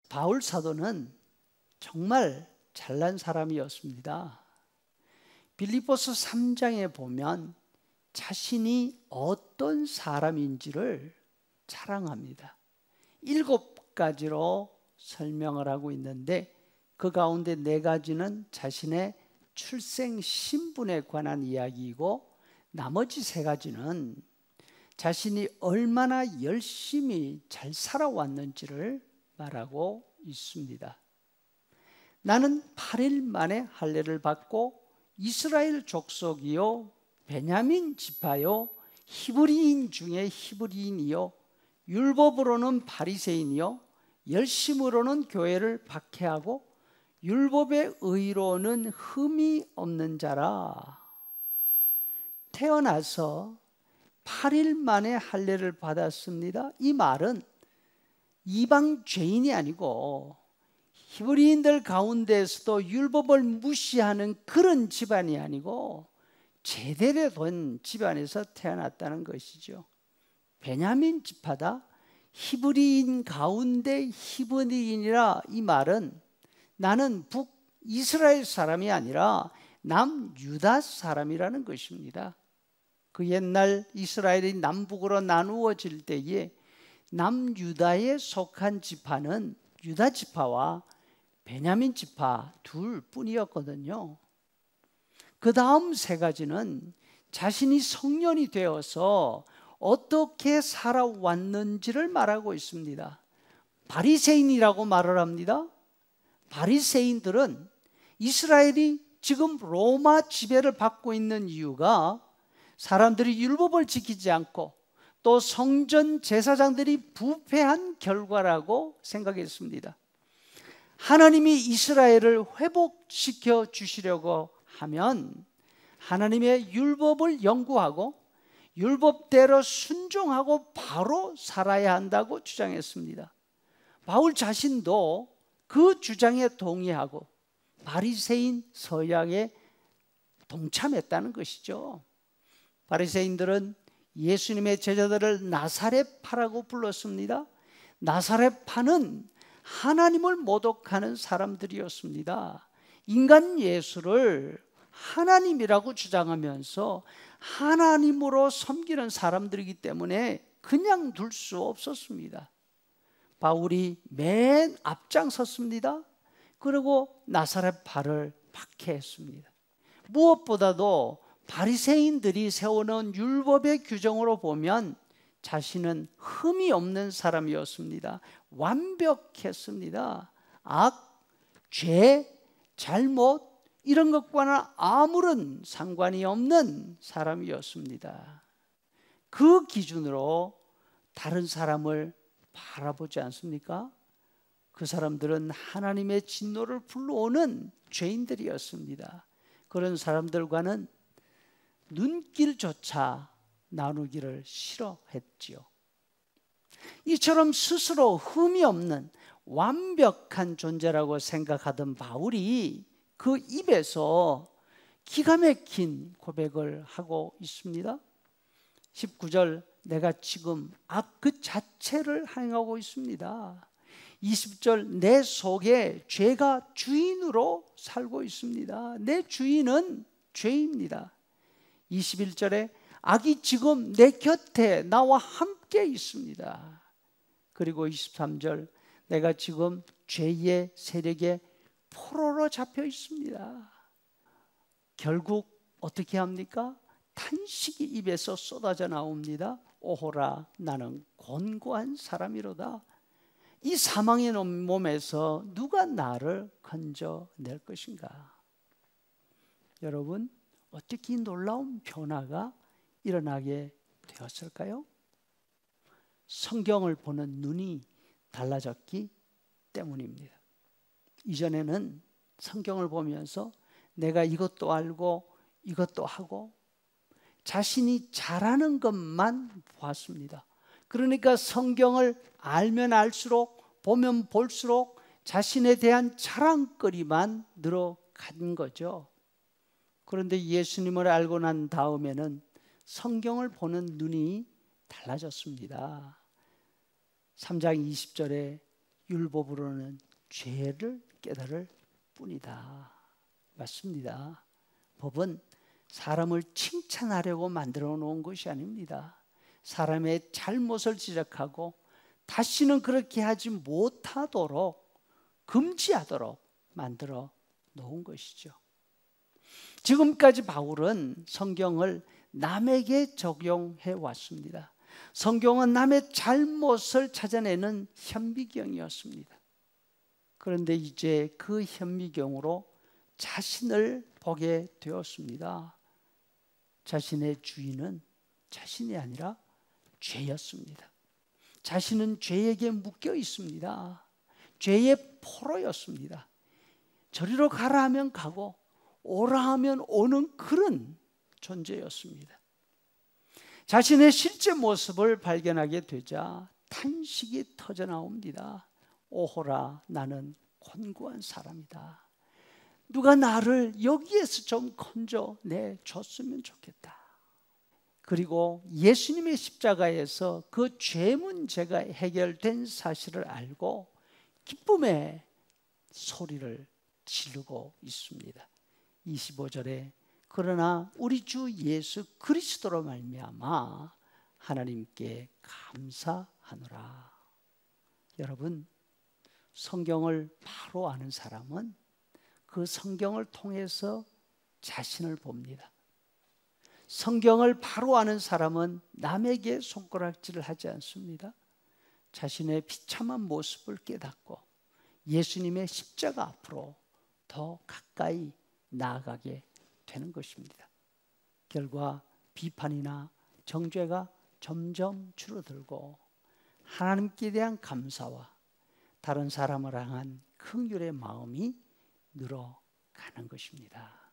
바울 사도는 정말 잘난 사람이었습니다. 빌립보서 3장에 보면 자신이 어떤 사람인지를 자랑합니다. 7가지로 설명을 하고 있는데 그 가운데 4가지는 자신의 출생 신분에 관한 이야기이고 나머지 3가지는 자신이 얼마나 열심히 잘 살아왔는지를 말하고 있습니다. 나는 8일 만에 할례를 받고 이스라엘 족속이요 베냐민 지파요 히브리인 중에 히브리인이요 율법으로는 바리새인이요 열심으로는 교회를 박해하고 율법의 의로는 흠이 없는 자라. 태어나서 8일 만에 할례를 받았습니다. 이 말은 이방 죄인이 아니고 히브리인들 가운데서도 율법을 무시하는 그런 집안이 아니고 제대로 된 집안에서 태어났다는 것이죠. 베냐민 지파다. 히브리인 가운데 히브리인이라. 이 말은 나는 북이스라엘 사람이 아니라 남유다 사람이라는 것입니다. 그 옛날 이스라엘이 남북으로 나누어질 때에 남유다에 속한 지파는 유다 지파와 베냐민 지파 둘 뿐이었거든요. 그 다음 3가지는 자신이 성년이 되어서 어떻게 살아왔는지를 말하고 있습니다. 바리새인이라고 말을 합니다. 바리새인들은 이스라엘이 지금 로마 지배를 받고 있는 이유가 사람들이 율법을 지키지 않고 또 성전 제사장들이 부패한 결과라고 생각했습니다. 하나님이 이스라엘을 회복시켜 주시려고 하면 하나님의 율법을 연구하고 율법대로 순종하고 바로 살아야 한다고 주장했습니다. 바울 자신도 그 주장에 동의하고 바리새인 서약에 동참했다는 것이죠. 바리새인들은 예수님의 제자들을 나사렛파라고 불렀습니다. 나사렛파는 하나님을 모독하는 사람들이었습니다. 인간 예수를 하나님이라고 주장하면서 하나님으로 섬기는 사람들이기 때문에 그냥 둘 수 없었습니다. 바울이 맨 앞장섰습니다. 그리고 나사렛파를 박해했습니다. 무엇보다도 바리새인들이 세워놓은 율법의 규정으로 보면 자신은 흠이 없는 사람이었습니다. 완벽했습니다. 악, 죄, 잘못 이런 것과는 아무런 상관이 없는 사람이었습니다. 그 기준으로 다른 사람을 바라보지 않습니까? 그 사람들은 하나님의 진노를 불러오는 죄인들이었습니다. 그런 사람들과는 눈길조차 나누기를 싫어했지요. 이처럼 스스로 흠이 없는 완벽한 존재라고 생각하던 바울이 그 입에서 기가 막힌 고백을 하고 있습니다. 19절, 내가 지금 악 그 자체를 행하고 있습니다. 20절, 내 속에 죄가 주인으로 살고 있습니다. 내 주인은 죄입니다. 21절에 악이 지금 내 곁에 나와 함께 있습니다. 그리고 23절, 내가 지금 죄의 세력에 포로로 잡혀 있습니다. 결국 어떻게 합니까? 탄식이 입에서 쏟아져 나옵니다. 오호라, 나는 곤고한 사람이로다. 이 사망의 몸에서 누가 나를 건져낼 것인가? 여러분, 어떻게 이 놀라운 변화가 일어나게 되었을까요? 성경을 보는 눈이 달라졌기 때문입니다. 이전에는 성경을 보면서 내가 이것도 알고 이것도 하고 자신이 잘하는 것만 보았습니다. 그러니까 성경을 알면 알수록 보면 볼수록 자신에 대한 자랑거리만 늘어간 거죠. 그런데 예수님을 알고 난 다음에는 성경을 보는 눈이 달라졌습니다. 3장 20절에 율법으로는 죄를 깨달을 뿐이다. 맞습니다. 법은 사람을 칭찬하려고 만들어 놓은 것이 아닙니다. 사람의 잘못을 지적하고 다시는 그렇게 하지 못하도록 금지하도록 만들어 놓은 것이죠. 지금까지 바울은 성경을 남에게 적용해 왔습니다. 성경은 남의 잘못을 찾아내는 현미경이었습니다. 그런데 이제 그 현미경으로 자신을 보게 되었습니다. 자신의 주인은 자신이 아니라 죄였습니다. 자신은 죄에게 묶여 있습니다. 죄의 포로였습니다. 저리로 가라 하면 가고 오라 하면 오는 그런 존재였습니다. 자신의 실제 모습을 발견하게 되자 탄식이 터져나옵니다. 오호라, 나는 곤고한 사람이다. 누가 나를 여기에서 좀 건져내줬으면 좋겠다. 그리고 예수님의 십자가에서 그 죄 문제가 해결된 사실을 알고 기쁨의 소리를 지르고 있습니다. 25절에 그러나 우리 주 예수 그리스도로 말미암아 하나님께 감사하노라. 여러분, 성경을 바로 아는 사람은 그 성경을 통해서 자신을 봅니다. 성경을 바로 아는 사람은 남에게 손가락질을 하지 않습니다. 자신의 비참한 모습을 깨닫고 예수님의 십자가 앞으로 더 가까이 나아가게 되는 것입니다. 결과 비판이나 정죄가 점점 줄어들고 하나님께 대한 감사와 다른 사람을 향한 긍휼의 마음이 늘어가는 것입니다.